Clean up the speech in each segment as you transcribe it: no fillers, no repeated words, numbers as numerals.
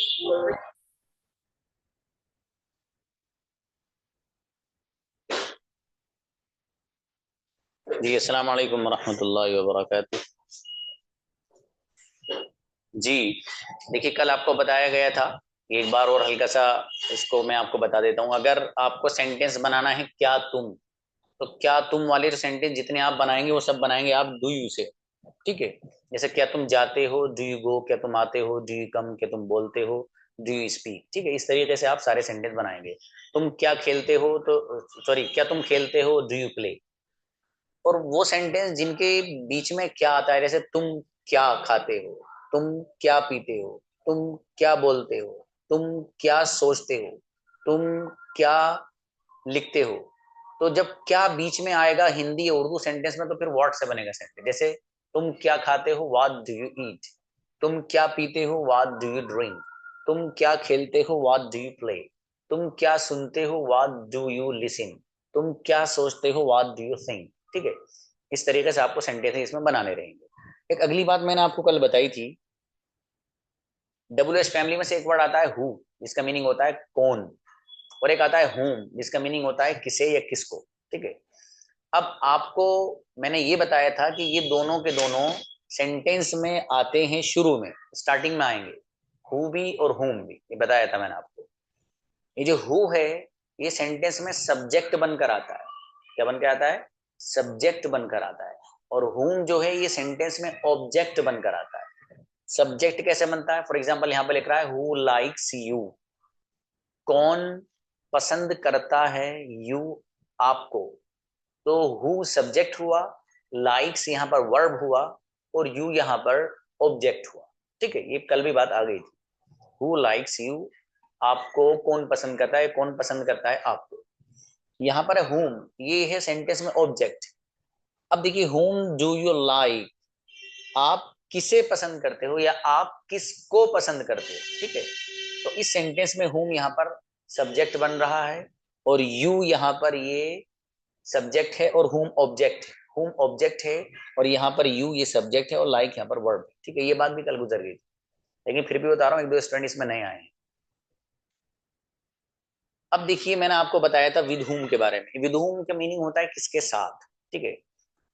जी अस्सलाम वालेकुम रहमतुल्लाहि व बरकातुहू। जी देखिए, कल आपको बताया गया था, एक बार और हल्का सा इसको मैं आपको बता देता हूँ। अगर आपको सेंटेंस बनाना है क्या तुम, तो क्या तुम वाले सेंटेंस जितने आप बनाएंगे वो सब बनाएंगे आप डू यू से। ठीक है। जैसे क्या तुम जाते हो, डू यू गो। क्या तुम आते हो, डू यू कम। क्या तुम बोलते हो, डू यू स्पीक। ठीक है, इस तरीके से आप सारे सेंटेंस बनाएंगे। तुम क्या खेलते हो, तो सॉरी, क्या तुम खेलते हो, डू यू प्ले। और वो सेंटेंस जिनके बीच में क्या आता है, जैसे तुम क्या खाते हो, तुम क्या पीते हो, तुम क्या बोलते हो, तुम क्या सोचते हो, तुम क्या लिखते हो। तो जब क्या बीच में आएगा हिंदी या उर्दू सेंटेंस में, तो फिर व्हाट से बनेगा सेंटेंस। जैसे तुम क्या खाते हो, व्हाट डू यू ईट। तुम क्या पीते हो, व्हाट डू यू ड्रिंक। तुम क्या खेलते हो, व्हाट डू यू प्ले। तुम क्या सुनते हो, व्हाट डू यू लिसन। तुम क्या सोचते हो, व्हाट डू यू थिंक। ठीक है, इस तरीके से आपको सेंटेंस इसमें बनाने रहेंगे। एक अगली बात मैंने आपको कल बताई थी, डब्ल्यू एच फैमिली में से एक वर्ड आता है हु, जिसका मीनिंग होता है कौन। और एक आता है होम, जिसका मीनिंग होता है किसे या किसको। ठीक है। अब आपको मैंने ये बताया था कि ये दोनों के दोनों सेंटेंस में आते हैं, शुरू में स्टार्टिंग में आएंगे, हु भी और होम भी, ये बताया था मैंने आपको। ये जो हु है, ये सेंटेंस में सब्जेक्ट बनकर आता है। क्या बनकर आता है, सब्जेक्ट बनकर आता है। और हुम जो है, ये सेंटेंस में ऑब्जेक्ट बनकर आता है। सब्जेक्ट कैसे बनता है, फॉर एग्जाम्पल यहाँ पर लिख रहा है हु लाइक्स यू। कौन पसंद करता है यू, आपको। तो हु सब्जेक्ट हुआ, लाइक्स यहाँ पर वर्ब हुआ, और यू यहाँ पर ऑब्जेक्ट हुआ। ठीक है, ये कल भी बात आ गई थी। हु लाइक्स यू, आपको कौन पसंद करता है, कौन पसंद करता है आपको। यहाँ पर है whom, ये है सेंटेंस में ऑब्जेक्ट। अब देखिए whom डू यू लाइक, आप किसे पसंद करते हो या आप किसको पसंद करते हो। ठीक है, तो इस सेंटेंस में whom यहाँ पर सब्जेक्ट बन रहा है, और you यहाँ पर ये सब्जेक्ट है, और whom ऑब्जेक्ट है। whom ऑब्जेक्ट है, और यहाँ पर you ये सब्जेक्ट है, और like यहाँ पर वर्ब है। ठीक है, ये बात भी कल गुजर गई थी, लेकिन फिर भी बता रहा हूँ, एक दो स्टूडेंट इसमें नए आए हैं। अब देखिए, मैंने आपको बताया था विद whom के बारे में। विद whom का मीनिंग होता है किसके साथ। ठीक है,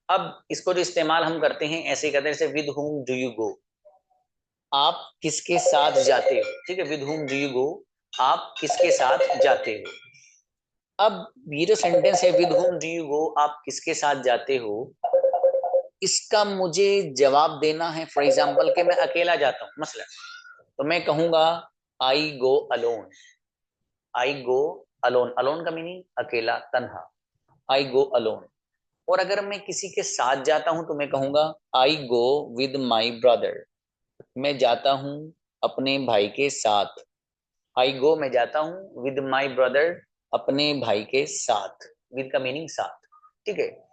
अब इसको जो इस्तेमाल हम करते हैं ऐसे ही करते हैं, जैसे with whom do you go, आप किसके साथ जाते हो। ठीक है, with whom do you go, आप किसके साथ जाते हो। अब ये जो सेंटेंस है with whom do you go, आप किसके साथ जाते हो, इसका मुझे जवाब देना है। फॉर एग्जाम्पल कि मैं अकेला जाता हूं मसलन, तो मैं कहूंगा आई गो अलोन। आई गो अलोन, अलोन का मीनिंग अकेला, तन्हा। आई गो अलोन। और अगर मैं किसी के साथ जाता हूं, तो मैं कहूंगा आई गो विद माई ब्रदर। मैं जाता हूं अपने भाई के साथ। आई गो, मैं जाता हूं विद माई ब्रदर, अपने भाई के साथ। विद का मीनिंग साथ। ठीक है।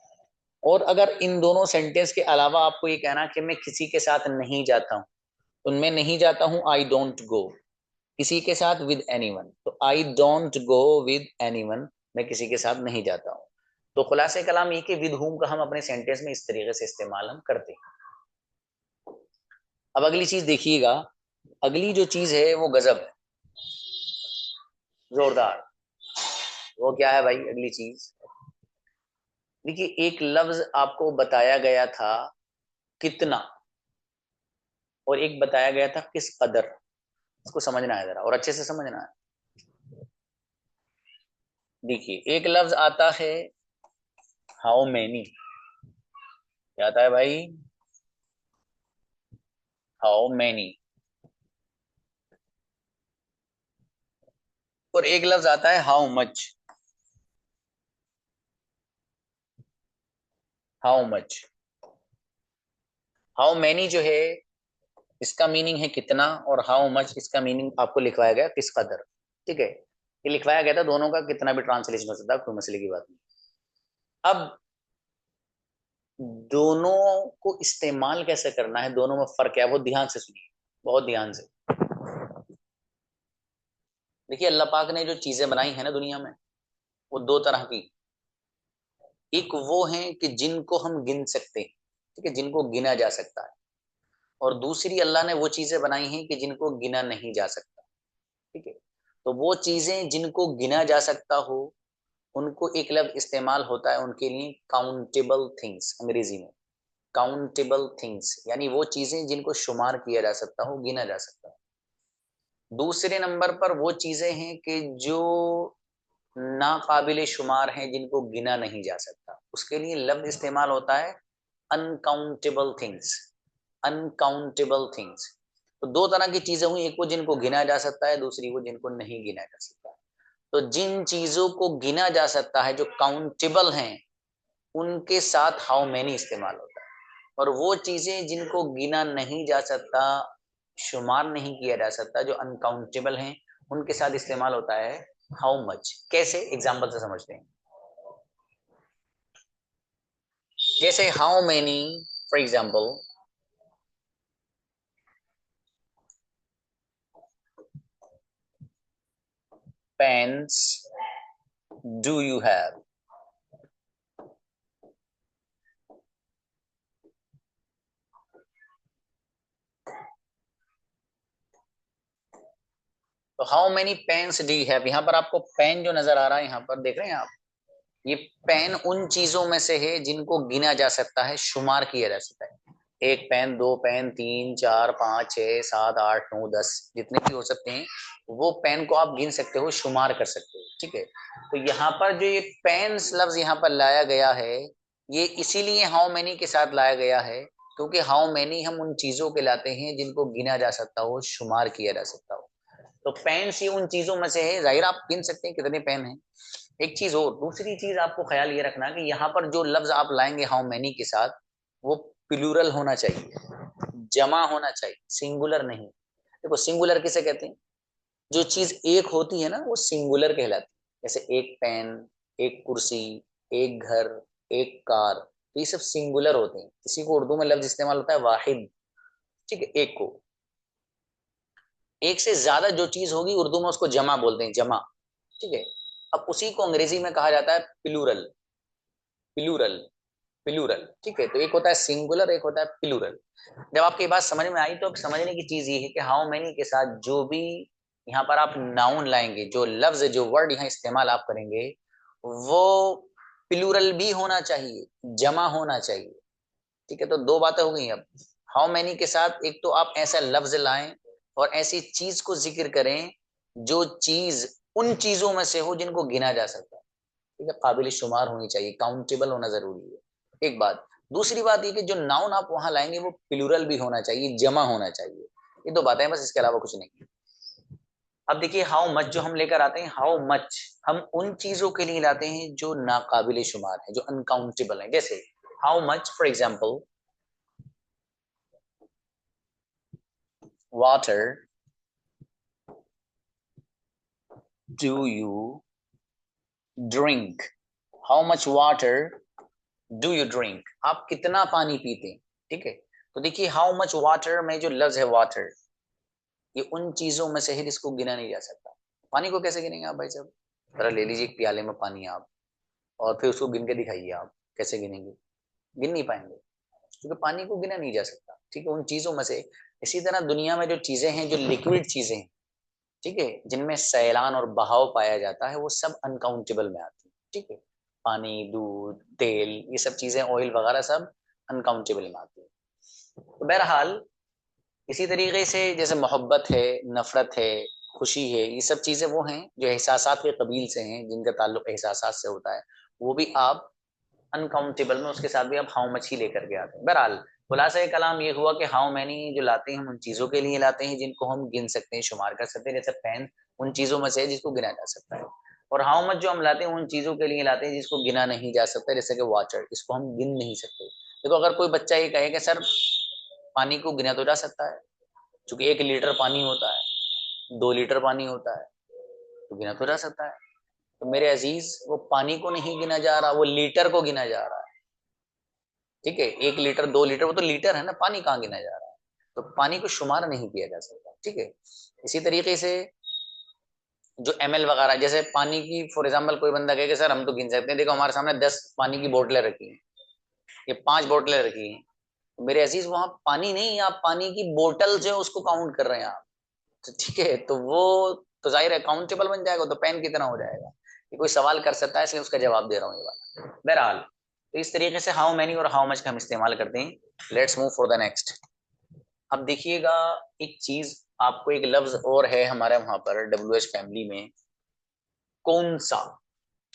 और अगर इन दोनों सेंटेंस के अलावा आपको ये कहना कि मैं किसी के साथ नहीं जाता हूं, तो मैं नहीं जाता हूं आई डोंट गो। किसी के साथ विद एनीवन, तो I don't go with anyone, मैं किसी के साथ नहीं जाता हूं। तो खुलासे कलाम ये कि विद हुम का हम अपने सेंटेंस में इस तरीके से इस्तेमाल हम करते हैं। अब अगली चीज देखिएगा, अगली जो चीज है वो गजब है, जोरदार। वो क्या है भाई अगली चीज, देखिए एक लफ्ज आपको बताया गया था कितना, और एक बताया गया था किस कदर। इसको समझना है जरा, और अच्छे से समझना है। देखिए एक लफ्ज आता है हाउ मेनी, क्या आता है भाई, हाउ मेनी। और एक लफ्ज आता है how much, how much. How many जो है, इसका मीनिंग है कितना, और हाउ मच इसका मीनिंग आपको लिखवाया गया किस कदर। ठीक है, ये लिखवाया गया था, दोनों का कितना भी ट्रांसलेशन हो सकता है, कोई मसले की बात नहीं। अब दोनों को इस्तेमाल कैसे करना है, दोनों में फर्क क्या है, वो ध्यान से सुनिए, बहुत ध्यान से। देखिए अल्लाह पाक ने जो चीजें बनाई है ना दुनिया में, वो दो तरह की। एक वो है कि जिनको हम गिन सकते हैं, ठीक है, जिनको गिना जा सकता है। और दूसरी अल्लाह ने वो चीजें बनाई हैं कि जिनको गिना नहीं जा सकता। तो वो चीजें जिनको गिना जा सकता हो उनको एक लफ्ज इस्तेमाल होता है उनके लिए, काउंटेबल थिंग्स अंग्रेजी में। काउंटेबल थिंग्स यानी वो चीजें जिनको शुमार किया जा सकता हो, गिना जा सकता है। दूसरे नंबर पर वो चीजें हैं कि जो नाकाबिले शुमार हैं, जिनको गिना नहीं जा सकता, उसके लिए लफ्ज इस्तेमाल होता है अनकाउंटेबल थिंग्स। Uncountable things. तो दो तरह की चीजें हुई, एक वो जिनको गिना जा सकता है, दूसरी वो जिनको नहीं गिना जा सकता। तो जिन चीजों को गिना जा सकता है, जो काउंटेबल हैं, उनके साथ हाउ मैनी इस्तेमाल होता है। और वो चीजें जिनको गिना नहीं जा सकता, शुमार नहीं किया जा सकता, जो अनकाउंटेबल हैं, उनके साथ इस्तेमाल होता है हाउ मच। कैसे, एग्जाम्पल से समझते हैं। जैसे how many, for example, pens do you have. तो how many pens do you have, यहाँ पर आपको पेन जो नजर आ रहा है, यहाँ पर देख रहे हैं आप, ये पेन उन चीजों में से है जिनको गिना जा सकता है, शुमार किया जा सकता है। एक पेन, दो पेन, तीन, चार, पाँच, छह, सात, आठ, नौ, 10, जितने भी हो सकते हैं, वो पेन को आप गिन सकते हो, शुमार कर सकते हो। ठीक है। तो यहाँ पर जो ये पेन्स लफ्ज यहाँ पर लाया गया है, ये इसीलिए हाउ मेनी के साथ लाया गया है, क्योंकि हाउ मेनी हम उन चीजों के लाते हैं जिनको गिना जा सकता हो, शुमार किया जा सकता हो। तो पेन्स ये उन चीजों में से है, जाहिर आप गिन सकते हैं कितने पेन हैं। एक चीज और, दूसरी चीज आपको ख्याल ये रखना कि यहाँ पर जो लफ्ज आप लाएंगे हाउ मैनी के साथ, वो प्लूरल होना चाहिए, जमा होना चाहिए, सिंगुलर नहीं। देखो सिंगुलर किसे कहते हैं, जो चीज एक होती है ना, वो सिंगुलर कहलाती है। जैसे एक पेन, एक कुर्सी, एक घर, एक कार, तो ये सब सिंगुलर होते हैं। इसी को उर्दू में लफ्ज इस्तेमाल होता है वाहिद। ठीक है, एक को। एक से ज्यादा जो चीज होगी, उर्दू में उसको जमा बोलते हैं, जमा। ठीक है। अब उसी को अंग्रेजी में कहा जाता है प्लूरल। प्लूरल। प्लूरल। ठीक है। तो एक होता है सिंगुलर, एक होता है प्लूरल। जब आपकी ये बात समझ में आई, तो समझने की चीज ये है कि हाउ मेनी के साथ जो भी यहाँ पर आप नाउन लाएंगे, जो लफ्ज, जो वर्ड यहाँ इस्तेमाल आप करेंगे, वो प्लूरल भी होना चाहिए, जमा होना चाहिए। ठीक है। तो दो बातें हो गई अब। हाउ मैनी के साथ एक तो आप ऐसा लफ्ज लाएं और ऐसी चीज को जिक्र करें जो चीज उन चीजों में से हो जिनको गिना जा सकता है। ठीक है। काबिल शुमार होनी चाहिए, काउंटेबल होना जरूरी है, एक बात। दूसरी बात ये कि जो नाउन आप वहां लाएंगे वो प्लूरल भी होना चाहिए, जमा होना चाहिए। ये दो बातें हैं बस, इसके अलावा कुछ नहीं। अब देखिए हाउ मच जो हम लेकर आते हैं, हाउ मच हम उन चीजों के लिए लाते हैं जो नाकाबिले शुमार है, जो अनकाउंटेबल है। जैसे how much, for example, water do you drink? How much water do you drink? आप कितना पानी पीते हैं। ठीक है। तो देखिए हाउ मच वाटर में जो लफ्ज है वाटर, ये उन चीजों में से है जिसको गिना नहीं जा सकता। पानी को कैसे गिनेंगे आप भाई साहब? जरा ले लीजिए एक प्याले में पानी आप, और फिर उसको गिन के दिखाइए आप, कैसे गिनेंगे? गिन नहीं पाएंगे, क्योंकि पानी को गिना नहीं जा सकता। ठीक है, उन चीजों में से। इसी तरह दुनिया में जो चीजें हैं, जो लिक्विड चीजें हैं, ठीक है, जिनमें सैलान और बहाव पाया जाता है, वो सब अनकाउंटेबल में आती है। ठीक है। पानी, दूध, तेल, ये सब चीजें, ऑयल वगैरह, सब अनकाउंटेबल में आती है। तो बहरहाल इसी तरीके से जैसे मोहब्बत है, नफरत है, खुशी है, ये सब चीजें वो हैं जो एहसासात के कबील से हैं, जिनका ताल्लुक एहसासात से होता है, वो भी आप अनकाउंटेबल में उसके साथ भी आप हाउ मच ही लेकर के आते हैं। बहरहाल खुलासा कलाम ये हुआ कि हाउ मैनी जो लाते हैं हम उन चीजों के लिए लाते हैं जिनको हम गिन सकते हैं, शुमार कर सकते हैं। जैसे पेन उन चीजों में से है जिसको गिना जा सकता है। और हाउ मच जो हम लाते हैं उन चीजों के लिए लाते हैं जिसको गिना नहीं जा सकता, जैसे कि वाटर, इसको हम गिन नहीं सकते। देखो अगर कोई बच्चा ये कहे कि सर पानी को गिना तो जा सकता है, क्योंकि 1 लीटर पानी होता है, 2 लीटर पानी होता है, तो गिना तो जा सकता है। तो मेरे अजीज, वो पानी को नहीं गिना जा रहा, वो लीटर को गिना जा रहा है। ठीक है। 1 लीटर, 2 लीटर, वो तो लीटर है ना, पानी कहाँ गिना जा रहा है? तो पानी को शुमार नहीं किया जा सकता। ठीक है। इसी तरीके से जो ml वगैरह, जैसे पानी की फॉर एग्जाम्पल कोई बंदा कहे कि सर हम तो गिन सकते हैं, देखो हमारे सामने 10 पानी की बोतलें रखी हैं, ये 5 बोतलें रखी हैं, तो मेरे अजीज वहां पानी नहीं, आप पानी की बोतल जो है उसको काउंट कर रहे हैं आप। तो ठीक है, तो वो तो जाहिर है काउंटेबल बन जाएगा, तो पेन की तरह हो जाएगा कि कोई सवाल कर सकता है, इसलिए उसका जवाब दे रहा हूँ ये वाला। बहरहाल तो इस तरीके से हाउ मैनी और हाउ मच का हम इस्तेमाल करते हैं। Let's move for the next. अब देखिएगा एक चीज, आपको एक लफ्ज और है हमारे वहां पर WH फैमिली में, कौन सा।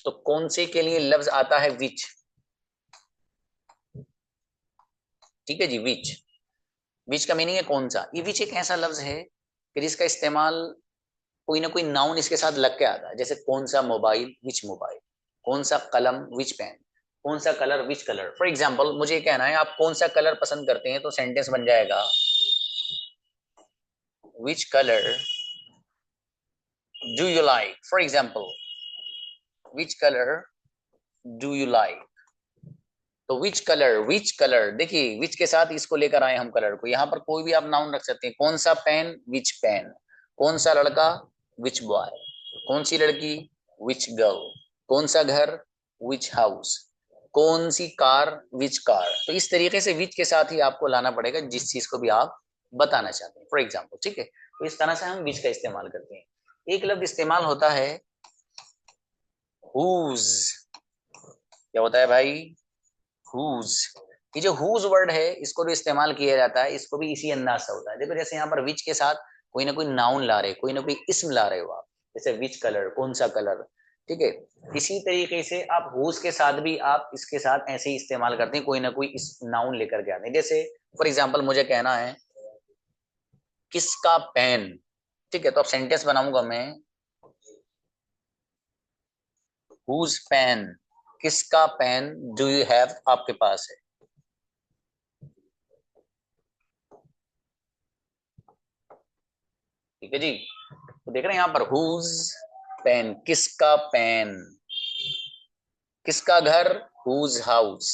तो कौन से के लिए लफ्ज आता है विच। ठीक है जी, विच। विच का मीनिंग है कौन सा। ये विच एक ऐसा लफ्ज है कि जिसका इस्तेमाल कोई ना कोई नाउन इसके साथ लग के आता है, जैसे कौन सा मोबाइल, विच मोबाइल। कौन सा कलम, विच पेन। कौन सा colour, which colour. For example मुझे कहना है आप कौन सा कलर पसंद करते हैं, तो सेंटेंस बन जाएगा which colour do you like. For example which colour do you like. तो विच कलर देखिए, विच के साथ इसको लेकर आए हम कलर को। यहाँ पर कोई भी आप नाउन रख सकते हैं। कौन सा पेन, विच पेन। कौन सा लड़का, विच बॉय। कौन सी लड़की, विच गर्ल। कौन सा घर, विच हाउस। कौन सी कार, विच कार। तो इस तरीके से विच के साथ ही आपको लाना पड़ेगा जिस चीज को भी आप बताना चाहते हैं। फॉर एग्जाम्पल, ठीक है, तो इस तरह से हम विच का इस्तेमाल करते हैं। एक लफ्ज इस्तेमाल होता है हुज। क्या होता है भाई, हुज। ये जो हुज वर्ड है इसको भी इस्तेमाल किया जाता है, इसको भी इसी अंदाज से होता है। देखो जैसे यहाँ पर विच के साथ कोई ना कोई नाउन ला रहे, कोई ना कोई इसम ला रहे हो आप, जैसे विच कलर, कौन सा कलर। ठीक है, इसी तरीके से आप हुज के साथ भी आप इसके साथ ऐसे ही इस्तेमाल करते हैं, कोई ना कोई इस नाउन लेकर के आते हैं। जैसे फॉर एग्जाम्पल मुझे कहना है किसका पेन। ठीक है, तो अब सेंटेंस बनाऊंगा मैं, हुज पेन, किसका पेन डू यू हैव, आपके पास है। ठीक है जी, तो देख रहे हैं यहाँ पर हुज पेन, किसका पेन। किसका घर, हुज हाउस।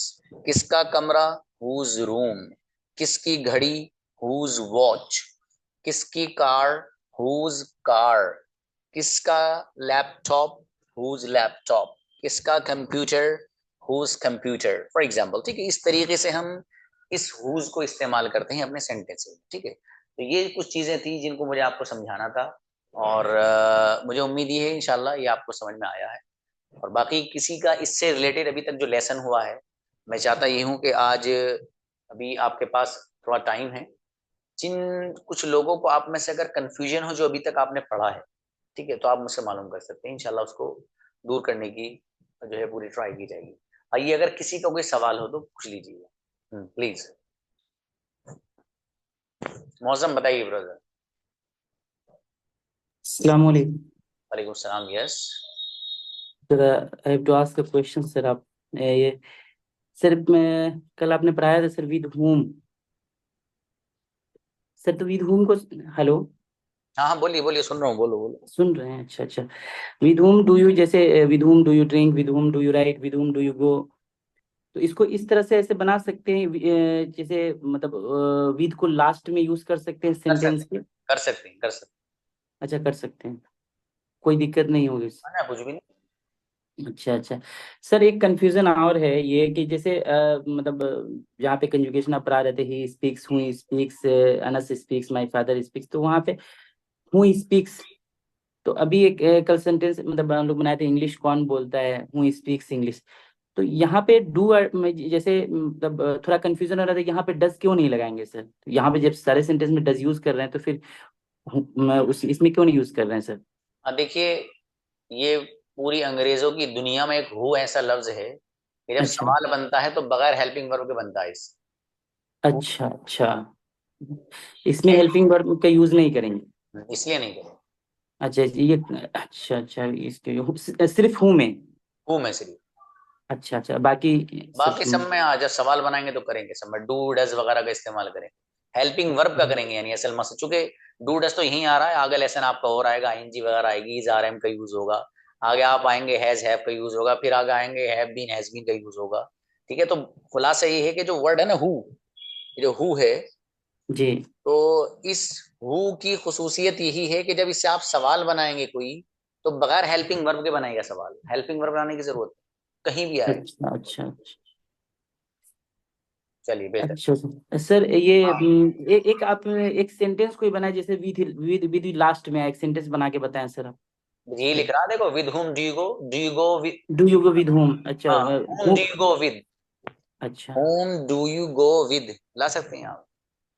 किसका कमरा, हुज रूम। किसकी घड़ी, हुज वॉच। किसकी कार, हुज कार। किसका लैपटॉप, हुज लैपटॉप। किसका computer, whose computer. For example, ठीक है, इस तरीके से हम इस हुज को इस्तेमाल करते हैं अपने सेंटेंस में। ठीक है, तो ये कुछ चीजें थी जिनको मुझे आपको समझाना था, और मुझे उम्मीद ये है इंशाल्लाह ये आपको समझ में आया है। और बाकी किसी का इससे रिलेटेड अभी तक जो लेसन हुआ है, मैं चाहता ये हूँ कि आज अभी आपके पास थोड़ा टाइम है, जिन कुछ लोगों को आप में से अगर कंफ्यूजन हो जो अभी तक आपने पढ़ा है, ठीक है, तो आप मुझसे मालूम कर सकते हैं, इंशाल्लाह उसको दूर करने की जो है पूरी ट्राई की जाएगी। आइए, अगर किसी का कोई सवाल हो तो पूछ लीजिए प्लीज। मौसम बताइए ब्रदर। अस्सलाम वालेकुम वालेकुम सलाम, yes. Sir. I have to ask a question sir. आप ये सर, मैं कल आपने पढ़ाया था सर विद होम। सर तो विद होम को, हेलो, हाँ हाँ, बोलिए बोलिए, सुन रहा हूँ, बोलो बोलो। सुन रहे हैं? अच्छा अच्छा। विद होम डू यू, जैसे with home do you drink, with home do you right, with home do you go. तो इसको इस तरह से ऐसे बना सकते हैं, जैसे मतलब विद को लास्ट में यूज कर सकते हैं कर सेंटेंस सकते के। कर सकते हैं, कर सकते अच्छा, कर सकते हैं, कोई दिक्कत नहीं होगी। हैं ना, कुछ भी नहीं। अच्छा अच्छा। सर एक कंफ्यूजन और है ये कि जैसे मतलब जहाँ पे कंजुगेशन आप पढ़ा रहे थे, he speaks, who speaks, Anas speaks, my father speaks, तो वहाँ पे हु स्पीक्स। तो अभी एक कल सेंटेंस मतलब हम लोग बनाए थे, इंग्लिश कौन बोलता है, हु स्पीक्स इंग्लिश। तो यहाँ पे डू जैसे मतलब थोड़ा कंफ्यूजन हो रहा था, यहाँ पे डज क्यों नहीं लगाएंगे सर? तो यहाँ पे जब सारे सेंटेंस में डज यूज कर रहे हैं तो फिर उस इसमें क्यों नहीं यूज कर रहे हैं सर? अब देखिए, ये पूरी अंग्रेजों की दुनिया में एक हु ऐसा लफ्ज है कि जब अच्छा सवाल बनता है तो बगैर हेल्पिंग वर्ब के बनता है इस हु। अच्छा अच्छा। इसमें हेल्पिंग वर्ब का यूज नहीं करेंगे? इसलिए नहीं करें। अच्छा ये, अच्छा अच्छा, इसके सिर्फ हूँ में। हु में सिर्फ। अच्छा अच्छा, बाकी सब। बाकी सब में जब सवाल बनाएंगे तो करेंगे, सब में डू डज वगैरह का इस्तेमाल करेंगे। हेल्पिंग वर्ब का करेंगे, यानी असल मकसद, चूंकि डू डज तो यहीं आ रहा है, आगे लेसन आपका और आएगा, आईएनजी वगैरह आएगी, इज आरएम का यूज होगा। आगे आप आएंगे हैज हैव का यूज होगा, फिर आगे आएंगे हैव बीन हैज बीन का यूज होगा। ठीक है, तो खुलासा ये है कि जो वर्ड है ना हु, जो हु है, जी। तो इस हु की खुसूसियत यही है कि जब इससे आप सवाल बनाएंगे कोई, तो बगैर हेल्पिंग वर्ब के बनाएगा सवाल, हेल्पिंग वर्ब बनाने की जरूरत नहीं, कहीं भी आएगा। अच्छा अच्छा अच्छा। चलिए बेहतर। अच्छा सर, ये हाँ एक आप एक सेंटेंस कोई बनाए, जैसे विद विद विद लास्ट में एक सेंटेंस बना के बताएं सर आप। ये लिख रहा देखो, with whom do you go with. Do you go with home, अच्छा हाँ, हुम do who- you go with, अच्छा हुम डू यू गो विद ला सकते हैं आप।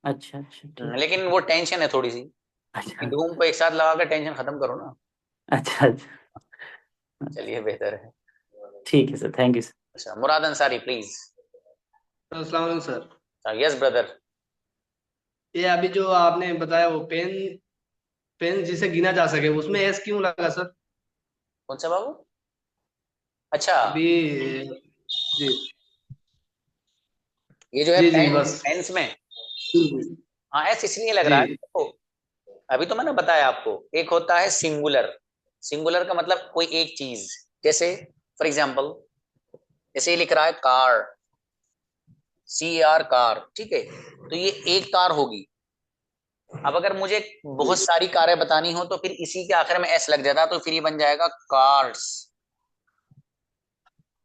अच्छा अच्छा ठीक। लेकिन वो टेंशन है थोड़ी सी, अच्छा विद हुम को एक साथ लगा कर टेंशन खत्म करो ना। अच्छा अच्छा। चलिए बेहतर है। ठीक है सर, थैंक यू सर। अच्छा, मुराद अंसारी प्लीज। अस्सलाम वालेकुम सर। Yes brother. ये अभी जो आपने बताया वो पेन, पेन जिसे गिना जा सके, उसमें एस क्यों लगा सर? कौन सा बाबू? अच्छा, अभी जी ये जो है जी जी पेन, बस। पेन्स में। जी जी हाँ, ऐसे इसलिए लग रहा है जी देखो, अभी तो मैंने बताया आपको, एक होता है सिंगुलर। सिंगुलर का मतलब कोई एक चीज, जैसे फॉर एग्जाम्पल, जैसे ये लिख रहा है कार, CAR कार, ठीक है, तो ये एक कार होगी। अब अगर मुझे जी। बहुत सारी कारें बतानी हो तो फिर इसी के आखिर में एस लग जाता, तो फिर ये बन जाएगा कार्स।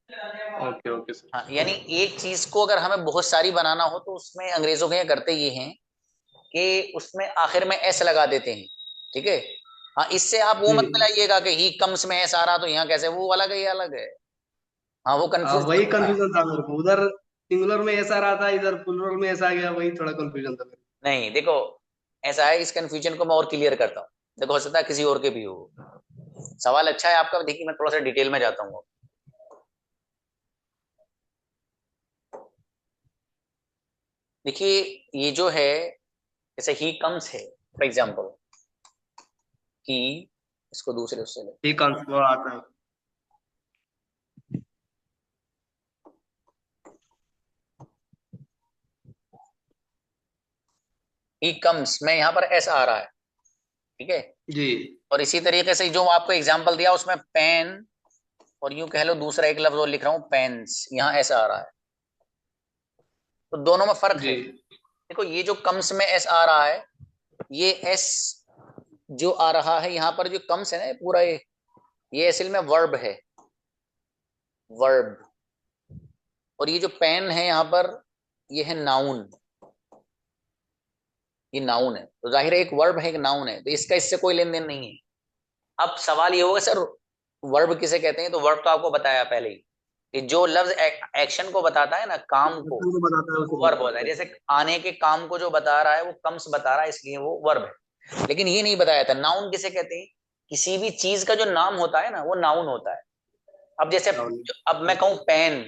Okay okay sir. हाँ, यानी एक चीज को अगर हमें बहुत सारी बनाना हो तो उसमें अंग्रेजों के यहाँ करते ये हैं कि उसमें आखिर में एस लगा देते हैं, ठीक है। हाँ, इससे आप वो मत जी मिलाइएगा कि ही कम्स में एस आ रहा तो यहाँ कैसे, वो अलग है ये अलग है। हाँ, वो कंफ्यूज वही कंफ्यूजन था मेरे को, उधर सिंगुलर में ऐसा रहा था, इधर प्लुरल में ऐसा आ गया, वही थोड़ा कंफ्यूजन था मेरे नहीं। देखो, ऐसा है, इस कंफ्यूजन को मैं और क्लियर करता हूँ। देखो, हो सकता है किसी और के भी हो। सवाल अच्छा है आपका, देखिए मैं थोड़ा सा डिटेल में जाता हूँ। देखिए, ये जो है, जैसे ही कम्स है फॉर एग्जाम्पल, ही, इसको दूसरे उससे ले, को। ठीक वो आता है। ही कम्स में यहाँ पर एस आ रहा है, ठीक है। जी और इसी तरीके से जो आपको एग्जाम्पल दिया उसमें पेन, और यूं कह लो दूसरा एक लफ्ज और लिख रहा हूं पेन्स, यहाँ एस आ रहा है, तो दोनों में फर्क जी है। देखो, ये जो कम्स में एस आ रहा है, ये एस जो आ रहा है यहाँ पर, जो कम्स है ना, ये पूरा ये असल में वर्ब है, वर्ब। और ये जो पेन है यहाँ पर, ये है नाउन, ये नाउन है, तो जाहिर है एक वर्ब है एक नाउन है, तो इसका इससे कोई लेन देन नहीं है। अब सवाल ये होगा सर, वर्ब किसे कहते हैं, तो वर्ब तो आपको बताया पहले ही, कि जो लफ्ज एक्शन को बताता है ना, काम को, को बताता है उसे वर्ब होता है। बताते हैं। जैसे आने के काम को जो बता रहा है वो कम्स बता रहा है, इसलिए वो वर्ब है। लेकिन ये नहीं बताया था नाउन किसे कहते हैं। किसी भी चीज का जो नाम होता है ना, वो नाउन होता है। अब जैसे, अब मैं कहूँ पेन,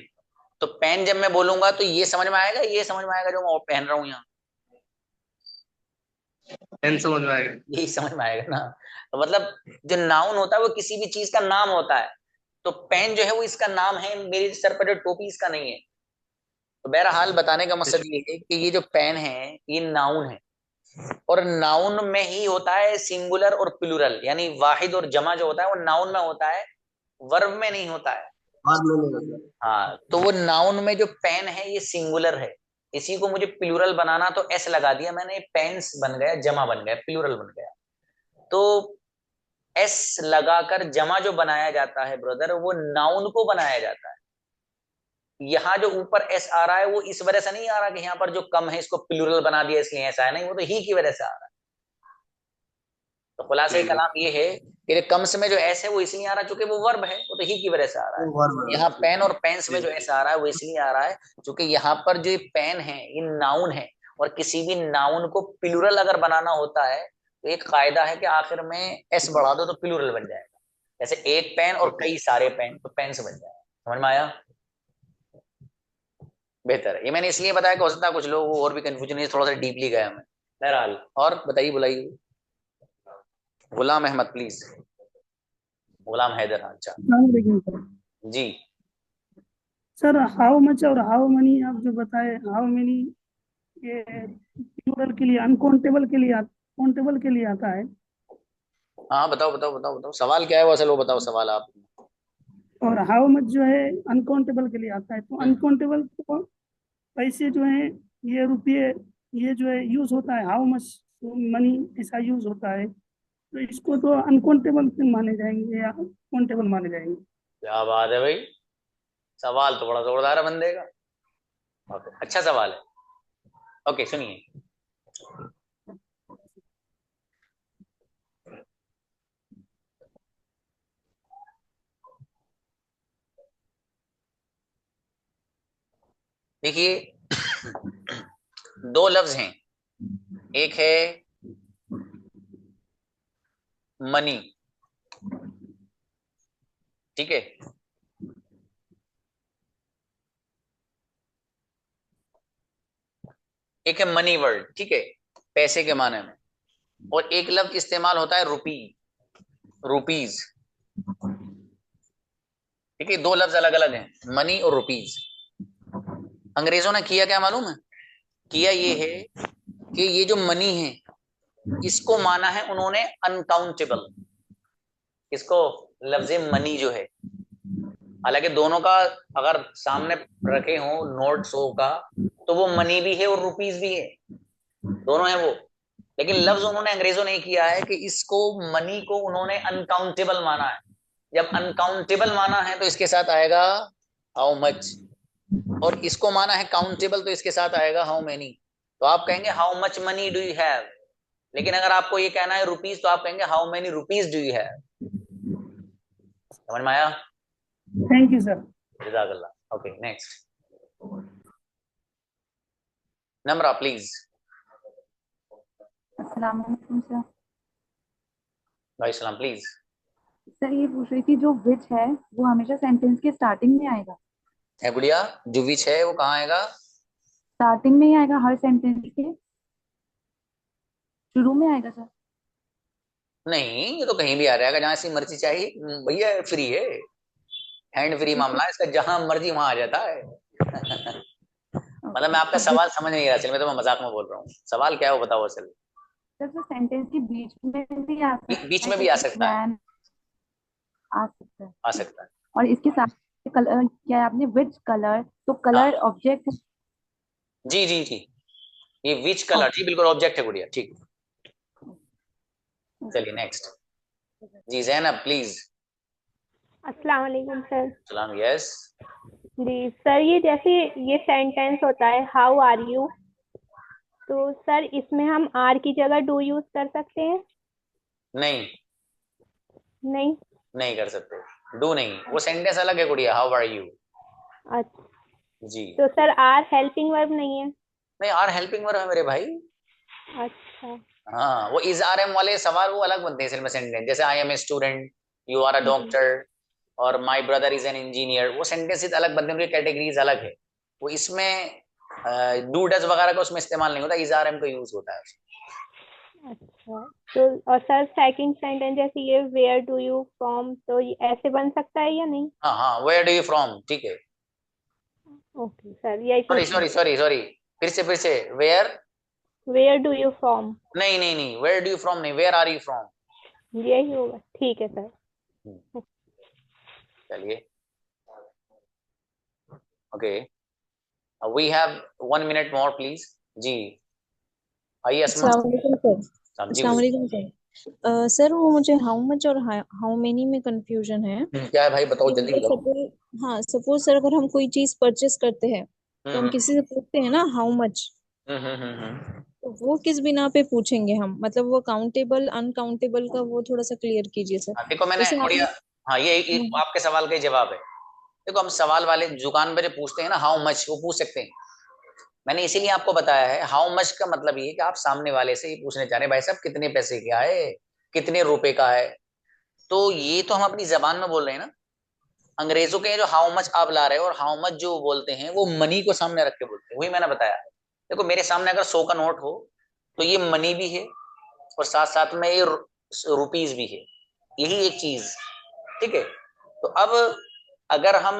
तो पेन जब मैं बोलूंगा तो ये समझ में आएगा, ये समझ में आएगा जो मैं पहन रहा हूँ यहाँ, पेन समझ में आएगा। यही समझ में आएगा ना। तो मतलब जो नाउन होता है वो किसी भी चीज का नाम होता है, तो पेन जो है वो इसका नाम है, मेरे सर पर जो टोपी इसका नहीं है। तो बहरहाल बताने का मकसद ये है कि ये जो पेन है ये नाउन है, और नाउन में ही होता है सिंगुलर और प्लूरल, यानी वाहिद और जमा जो होता है वो नाउन में होता है, वर्ब में नहीं होता है। बाद में नहीं होता। हाँ, तो वो नाउन में जो पेन है ये सिंगुलर है, इसी को मुझे प्लूरल बनाना, तो एस लगा दिया मैंने, पेन्स बन गया, जमा बन गया, प्लूरल बन गया। तो एस लगाकर जमा जो बनाया जाता है ब्रदर, वो नाउन को बनाया जाता है। यहाँ जो ऊपर एस आ रहा है वो इस वजह से नहीं आ रहा कि यहाँ पर जो कम है इसको प्लूरल बना दिया इसलिए ऐसा है, नहीं, वो तो ही की वजह से आ रहा है। तो खुलासा जी कलाम ये है कि कम्स में जो एस है वो इसलिए आ रहा है क्योंकि वो वर्ब है, वो तो ही की वजह से आ रहा है। वो वर्ब है। यहाँ पेन और पेन्स में जी जो एस आ रहा है वो इसलिए आ रहा है क्योंकि यहाँ पर जो पेन है ये नाउन है, और किसी भी नाउन को प्लूरल अगर बनाना होता है तो एक कायदा है कि आखिर में एस बढ़ा दो तो प्लूरल बन जाएगा। जैसे एक पेन और ओके। कई सारे पेन, तो पेन से बन जाएगा। समझ में आया? बेहतर है, ये मैंने इसलिए बताया कि हो सकता है कुछ लोग और भी कंफ्यूजन है, थोड़ा सा डीपली गया मैं। बहरहाल, और बताइए, बुलाइए गुलाम अहमद प्लीज, गुलाम हैदर, हाँ, अच्छा अस्सलामुअलैकुम सर। जी। सर हाउ मच और हाउ मनी आप जो बताए, हाउ मनी ये प्लूरल के लिए, अनकाउंटेबल के लिए, काउंटेबल के लिए आता है, हाँ, बताओ बताओ बताओ बताओ, सवाल क्या है वो, असल वो बताओ सवाल आप। और हाउ मच जो है अनकाउंटेबल के लिए आता है। तो हम्म, अनकाउंटेबल को पैसे जो है, ये रुपये, ये जो है यूज होता है, हाउ मच मनी ऐसा यूज होता है, तो इसको तो अनकाउंटेबल माने जाएंगे या काउंटेबल माने जाएंगे? क्या बात है भाई, सवाल तो बड़ा जोरदार है बंदे का। ओके, अच्छा सवाल है। ओके सुनिए, देखिए दो लफ्ज हैं, एक है मनी, ठीक है, एक है मनी वर्ड, ठीक है, पैसे के माने में, और एक लफ्ज इस्तेमाल होता है रुपी, रुपीज, ठीक है, दो लफ्ज अलग अलग हैं, मनी और रुपीज। अंग्रेजों ने किया क्या मालूम है? किया ये है कि ये जो मनी है इसको माना है उन्होंने अनकाउंटेबल, इसको लफ्ज मनी जो है, हालांकि दोनों का अगर सामने रखे हो नोट 100 का तो वो मनी भी है और रुपीज भी है, दोनों है वो, लेकिन लफ्ज उन्होंने अंग्रेजों ने किया है कि इसको मनी को उन्होंने अनकाउंटेबल माना है। जब अनकाउंटेबल माना है तो इसके साथ आएगा हाउ मच, और इसको माना है काउंटेबल तो इसके साथ आएगा हाउ मेनी। तो आप कहेंगे how much money do you have, लेकिन अगर आपको ये कहना है रुपीज तो आप कहेंगे how many rupees do you have. समझ में आया? Thank you sir. जज़ाकल्लाह। Okay next, Namra please. अस्सलाम वालेकुम सर। भाई सलाम प्लीज। सर ये पूछ रही थी, जो विच है वो हमेशा सेंटेंस के स्टार्टिंग में आएगा? है गुड़िया, जो विच है वो कहाँ आएगा? स्टार्टिंग में ही आएगा, हर सेंटेंस के शुरू में आएगा सर? नहीं, ये तो कहीं भी आ जाएगा, जहां सी मर्जी चाहिए, भैया फ्री है, हैंड फ्री मामला है इसका, जहां मर्जी वहां आ जाता है। मतलब मैं आपका सवाल समझ नहीं रहा, चल मैं तो मैं मजाक में बोल रहा हूँ, सवाल क्या है वो बताओ असल। सर तो सेंटेंस के बीच में भी आ सकता है, बीच में भी आ सकता है, when आ सकता है। आ सकता है। और इसके साथ कलर क्या है आपने, विच कलर, तो कलर ऑब्जेक्ट। जी जी जी, ये विच कलर, जी बिल्कुल ऑब्जेक्ट है गुड़िया, ठीक। चलिए नेक्स्ट, जी जैनब प्लीज। अस्सलाम वालेकुम सर। सलाम, यस। जी सर, ये जैसे ये सेंटेंस होता है हाउ आर यू, तो सर इसमें हम आर की जगह डू यूज कर सकते हैं? नहीं, नहीं। नहीं कर सकते, डू नहीं, वो सेंटेंस अलग है गुड़िया, हाउ आर यू। अच्छा, जी, तो सर आर हेल्पिंग वर्ब नहीं है? नहीं आर हेल्पिंग वर्ब है मेरे भाई। अच्छा। हाँ, वो इज आर एम वाले सवाल वो अलग बनते हैं सिर्फ सेंटेंस, जैसे I am a student, you are a doctor, और my brother is an engineer, वो सेंटेंसेस अलग बनते हैं, उनकी कैटेगरीज अलग है। वो इसमें डू डज वगैरह का उसमें इस्तेमाल नहीं होता, इज आर एम का यूज होता है। अच्छा, तो और सर सेकंड सेंटेंस जैसे ये वेयर डू यू फ्रॉम, तो ये ऐसे बन सकता है या नहीं? हाँ हाँ, वेयर डू यू फ्रॉम, ठीक है। ओके सर, यही सॉरी पूछना सॉरी है। सॉरी सॉरी, फिर से where, where do you from, नहीं नहीं नहीं, वेयर डू यू फ्रॉम नहीं, वेयर आर यू फ्रॉम। यही होगा, ठीक है सर। चलिए, okay, we have 1 minute more please. जी आइए अस्मा। अस्सलाम वालेकुम सर। साहब जी अस्सलाम बोलिए। वालेकुम सर। सर वो मुझे हाउ मच और हाउ मेनी में कंफ्यूजन है क्या है भाई, बताओ कि जल्दी मतलब बताओ। सपोज, हाँ सपोज सर अगर हम कोई चीज परचेस करते हैं तो हम हम्म किसी से पूछते हैं ना हाउ मच, हम्म। तो वो किस बिना पे पूछेंगे हम, मतलब वो काउंटेबल अनकाउंटेबल का वो थोड़ा सा क्लियर कीजिए सर। हाँ, देखो मैंने जैसे बढ़िया, आपने हाँ ये आपके सवाल का ही जवाब है। देखो हम सवाल वाले दुकान पे जो पूछते हैं ना हाउ मच, वो पूछ सकते हैं, मैंने इसीलिए आपको बताया है हाउ मच का मतलब ये है कि आप सामने वाले से ये पूछने चाह रहे हैं भाई साहब कितने पैसे का है, कितने रुपए का है, तो ये तो हम अपनी जबान में बोल रहे हैं ना। अंग्रेजों के जो हाउ मच आप ला रहे हो और हाउ मच जो बोलते हैं वो मनी को सामने रख के बोलते हैं, वही मैंने बताया। देखो मेरे सामने अगर 100 का नोट हो तो ये मनी भी है और साथ साथ में ये रुपीज भी है, यही एक चीज, ठीक है। तो अब अगर हम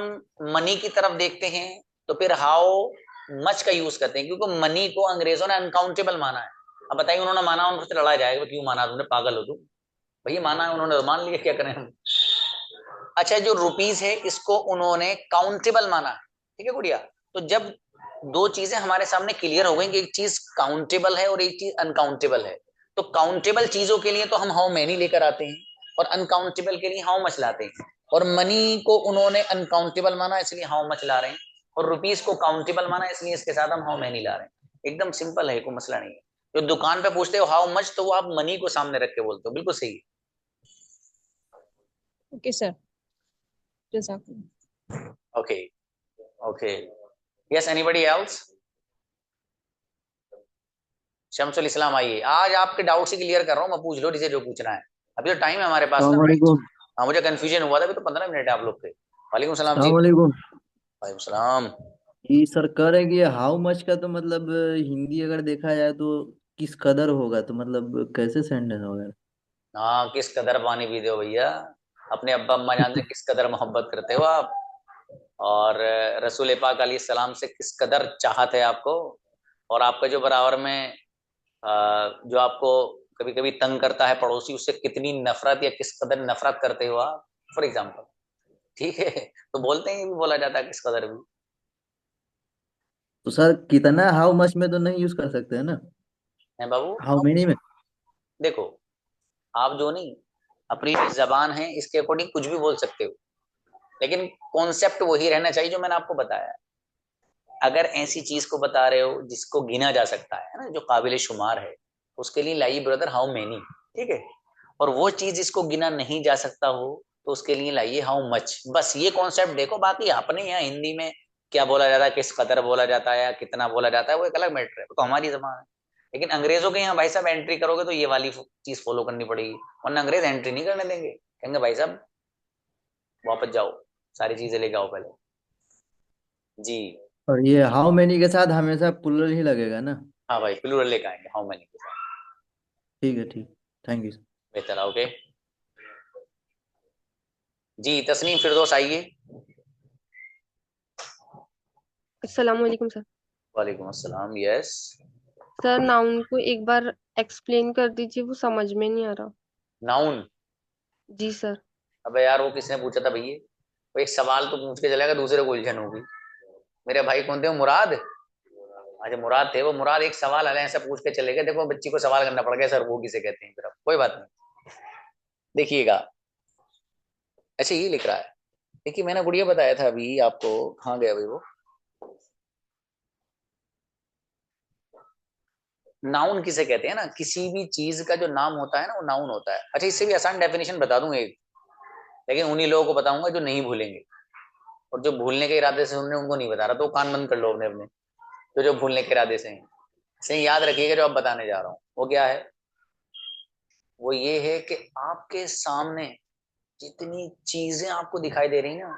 मनी की तरफ देखते हैं तो फिर हाउ मच का यूज करते हैं, क्योंकि मनी को अंग्रेजों ने अनकाउंटेबल माना है। अब बताइए उन्होंने माना, उनसे लड़ा जाएगा क्यों माना तुमने, पागल हो तुम, भैया माना है उन्होंने तो मान लिया, क्या करें हम। अच्छा, जो रुपीज है इसको उन्होंने काउंटेबल माना है, ठीक है गुड़िया। तो जब दो चीजें हमारे सामने क्लियर हो गई कि एक चीज काउंटेबल है और एक चीज अनकाउंटेबल है, तो काउंटेबल चीजों के लिए तो हम हाउ मैनी लेकर आते हैं और अनकाउंटेबल के लिए हाउ मच लाते हैं, और मनी को उन्होंने अनकाउंटेबल माना इसलिए हाउ मच ला रहे हैं, और रुपीज को काउंटेबल माना इसलिए इसके साथ हम हाउ मैनी ला रहे हैं। एकदम सिंपल है, कोई मसला नहीं है। जो दुकान पे पूछते हो हाउ मच, तो वो आप मनी को सामने रख के बोलते हो, बिल्कुल सही है। ओके सर, जज़ाकल्लाह। Okay okay, yes anybody else? Shamsul Islam आइए, आज आपके डाउट से क्लियर कर रहा हूँ मैं, पूछ लो जिसे जो पूछना है, अभी तो टाइम है हमारे पास ना। सलामकुम। हाँ मुझे कंफ्यूजन हुआ था, अभी तो 15 मिनट है आप लोग के। वालेकुम सलाम जी। सलामकुम। वालेकुम सलाम। ये सर कह रहे हैं कि हाउ मच का तो मतलब हिंदी अगर देखा जाए तो किस कदर होगा, तो मतलब कैसे सेंटेंस होगा? हाँ, किस कदर पानी पीते हो भैया, अपने अब्बा अम्मा जानते हैं किस कदर मोहब्बत करते हो आप, और रसूल पाक अलैहि सलाम से किस कदर चाहत है आपको, और आपका जो बराबर में जो आपको कभी कभी तंग करता है पड़ोसी, उससे कितनी नफरत या किस कदर नफरत करते हो आप, फॉर एग्जाम्पल। ठीक है, तो बोलते हैं, ये भी बोला जाता है किस कदर भी। तो सर कितना हाउ मच में तो नहीं यूज कर सकते हैं ना, है बाबू, हाउ मेनी में? देखो आप जो नहीं, अपनी जो जबान है इसके अकॉर्डिंग कुछ भी बोल सकते हो, लेकिन कॉन्सेप्ट वही रहना चाहिए जो मैंने आपको बताया। अगर ऐसी चीज को बता रहे हो जिसको गिना जा सकता है ना, जो काबिल शुमार है, उसके लिए लाइए ब्रदर हाउ मेनी। ठीक है, और वो चीज जिसको गिना नहीं जा सकता हो, तो उसके लिए लाइए हाउ मच। बस ये कॉन्सेप्ट देखो, बाकी अपने यहाँ हिंदी में क्या बोला जाता है, किस कदर बोला जाता है या कितना बोला जाता है, वो एक अलग मैटर है, वो तो हमारी जबान है। लेकिन अंग्रेजों के यहाँ भाई साहब एंट्री करोगे तो ये वाली चीज फॉलो करनी पड़ेगी, वरना अंग्रेज एंट्री नहीं करने देंगे, कहेंगे भाई साहब वापस जाओ, सारी चीजें लेके आओ पहले। जी। और ये हाउ मेनी के साथ हमेशा प्लुरल ही लगेगा ना? हाँ भाई, प्लूरल लेके आएंगे हाउ मेनी के साथ। ठीक है, ठीक। Thank you. बेहतर, ओके। जी तस्नीम फिरदौस आइए। अस्सलाम वालेकुम सर। वालेकुम अस्सलाम, यस। सर नाउन को एक बार एक्सप्लेन कर दीजिए, वो समझ में नहीं आ रहा। नाउन? जी सर। अबे यार वो किसने पूछा था भैया, वो एक सवाल तो पूछ के चलेगा, दूसरे को उलझन होगी। मेरे भाई कौन थे वो, मुराद? अच्छा मुराद थे वो, मुराद एक सवाल अलग ऐसा पूछ के चले गए, देखो बच्ची को सवाल करना पड़ गया सर वो किसे कहते हैं, फिर अब कोई बात नहीं। देखिएगा, अच्छा ये लिख रहा है, देखिए मैंने गुड़िया बताया था अभी आपको, कहाँ गया भाई वो। नाउन किसे कहते हैं ना, किसी भी चीज का जो नाम होता है ना, वो नाउन होता है। अच्छा इससे भी आसान डेफिनेशन बता दूंगा एक, लेकिन उन्हीं लोगों को बताऊंगा जो नहीं भूलेंगे, और जो भूलने के इरादे से उन्हें, उनको नहीं बता रहा, तो कान बंद कर लो अपने अपने, तो जो भूलने के इरादे से हैं। सही याद रखिएगा जो अब बताने जा रहा हूँ वो क्या है, वो ये है कि आपके सामने जितनी चीजें आपको दिखाई दे रही ना,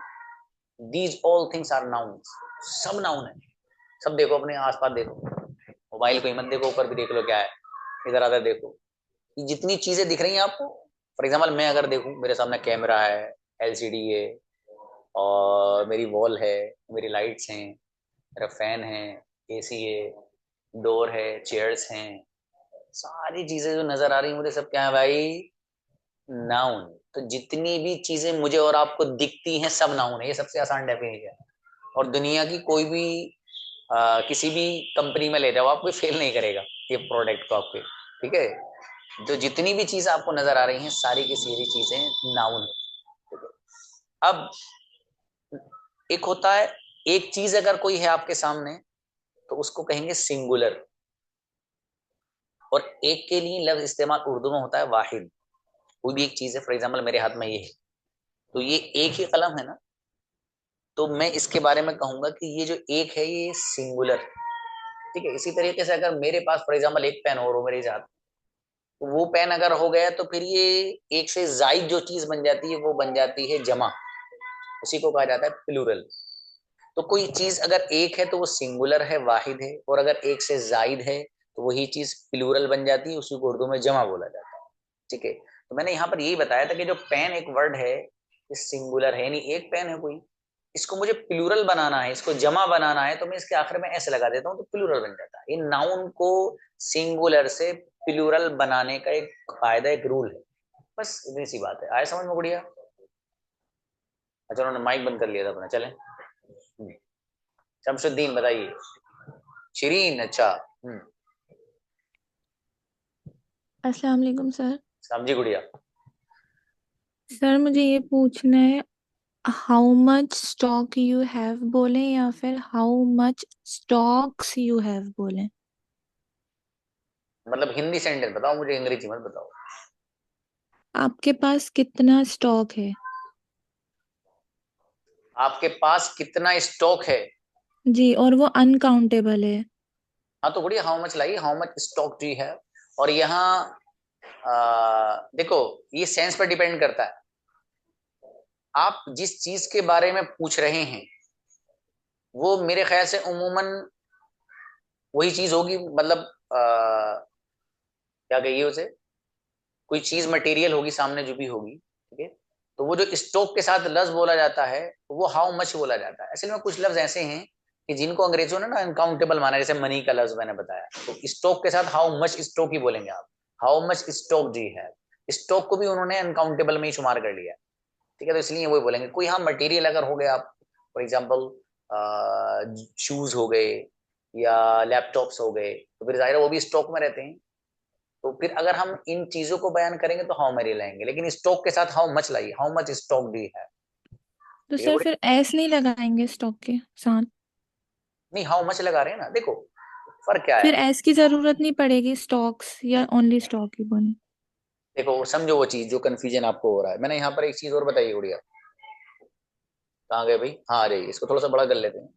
these all things are noun, सब नाउन है। सब देखो अपने आसपास देखो, मोबाइल को ही मत देखो, ऊपर भी देख लो क्या है, इधर उधर देखो, ये जितनी चीजें दिख रही हैं आपको, फॉर एग्जाम्पल मैं अगर देखूं, मेरे सामने कैमरा है, एलसीडी है, और मेरी वॉल है, मेरी लाइट्स हैं, मेरा फैन है, एसी है, डोर है, चेयर्स हैं, सारी चीजें जो नजर आ रही हैं मुझे, सब क्या है भाई, नाउन। तो जितनी भी चीजें मुझे और आपको दिखती हैं सब नाउन है, ये सबसे आसान डेफिनेशन है। और दुनिया की कोई भी किसी भी कंपनी में ले जाओ आप, कोई फेल नहीं करेगा ये प्रोडक्ट को आपके। ठीक है, जो जितनी भी चीज आपको नजर आ रही हैं सारी की सारी चीजें नाउन है। ठीक है, अब एक होता है, एक चीज अगर कोई है आपके सामने तो उसको कहेंगे सिंगुलर, और एक के लिए लफ्ज इस्तेमाल उर्दू में होता है वाहिद। कोई भी एक चीज है, फॉर एग्जाम्पल मेरे हाथ में ये है, तो ये एक ही कलम है ना, तो मैं इसके बारे में कहूंगा कि ये जो एक है ये सिंगुलर। ठीक है, इसी तरीके से अगर मेरे पास फॉर एग्जाम्पल एक पेन और हो मेरे साथ, तो वो पेन अगर हो गया तो फिर ये एक से जायद जो चीज बन जाती है वो बन जाती है जमा, उसी को कहा जाता है प्लूरल। तो कोई चीज अगर एक है तो वो सिंगुलर है, वाहिद है, और अगर एक से जायद है तो वही चीज प्लूरल बन जाती है, उसी को उर्दू में जमा बोला जाता है। ठीक है, तो मैंने यहाँ पर यही बताया था कि जो पेन एक वर्ड है, ये सिंगुलर है, यानी एक पेन है कोई, इसको मुझे प्लूरल बनाना है, इसको जमा बनाना है, तो मैं इसके आखिर में ऐसे लगा देता हूँ तो प्लूरल बन जाता है। इन नाउन को सिंगुलर से प्लूरल बनाने का एक कायदा, एक रूल है, बस इतनी सी बात है। आया समझ में गुड़िया? अच्छा उन्होंने माइक बंद कर लिया था अपना, चले। शमशुद्दीन बताइए। शिरीन, अच्छा। अस्सलाम वालेकुम सर। समझी गुड़िया? सर मुझे ये पूछना है, how much stock you have बोले या फिर how much stocks you have बोले? मतलब हिंदी सेंटेंस बताओ मुझे, अंग्रेजी मत बताओ। आपके पास कितना स्टॉक है? आपके पास कितना स्टॉक है? जी, और वो अनकाउंटेबल है। हाँ तो बढ़िया, हाउ मच लाइए, how much stock do you have. और यहाँ देखो ये सेंस पर डिपेंड करता है, आप जिस चीज के बारे में पूछ रहे हैं वो मेरे ख्याल से उमूमन वही चीज होगी, मतलब क्या कहिए उसे, कोई चीज मटेरियल होगी सामने जो भी होगी, ठीक है। तो वो जो स्टॉक के साथ लफ्ज बोला जाता है वो हाउ मच बोला जाता है। असल में कुछ लफ्ज ऐसे हैं कि जिनको अंग्रेजों ने ना अनकाउंटेबल माना, जैसे मनी का लफ्ज मैंने बताया, तो स्टॉक के साथ हाउ मच स्टॉक ही बोलेंगे आप, how much stock do you have. Stock को भी उन्होंने अनकाउंटेबल में ही शुमार कर लिया, ठीक है, तो इसलिए वही बोलेंगे। कोई हाँ मटेरियल अगर हो गया, आप फॉर एग्जाम्पल शूज हो गए या लैपटॉप्स हो गए, तो फिर जाहिर है वो भी स्टॉक में रहते हैं। तो फिर अगर हम इन चीजों को बयान करेंगे तो हाउ मैनी लाएंगे, लेकिन स्टॉक के साथ हाउ मच लाइए, हाउ मच स्टॉक डी है। तो ठीक है सर बड़े? फिर एस नहीं लगाएंगे स्टॉक के साथ? नहीं, हाउ मच लगा रहे हैं ना, देखो फर्क क्या फिर है। एस की जरूरत नहीं पड़ेगी, स्टॉक्स या ओनली स्टॉक ही बने? देखो समझो वो चीज जो कंफ्यूजन आपको हो रहा है, मैंने यहाँ पर एक चीज और बताई गुड़िया, कहाँ गए भाई, हाँ आ जाइए, इसको थोड़ा सा बड़ा कर लेते हैं।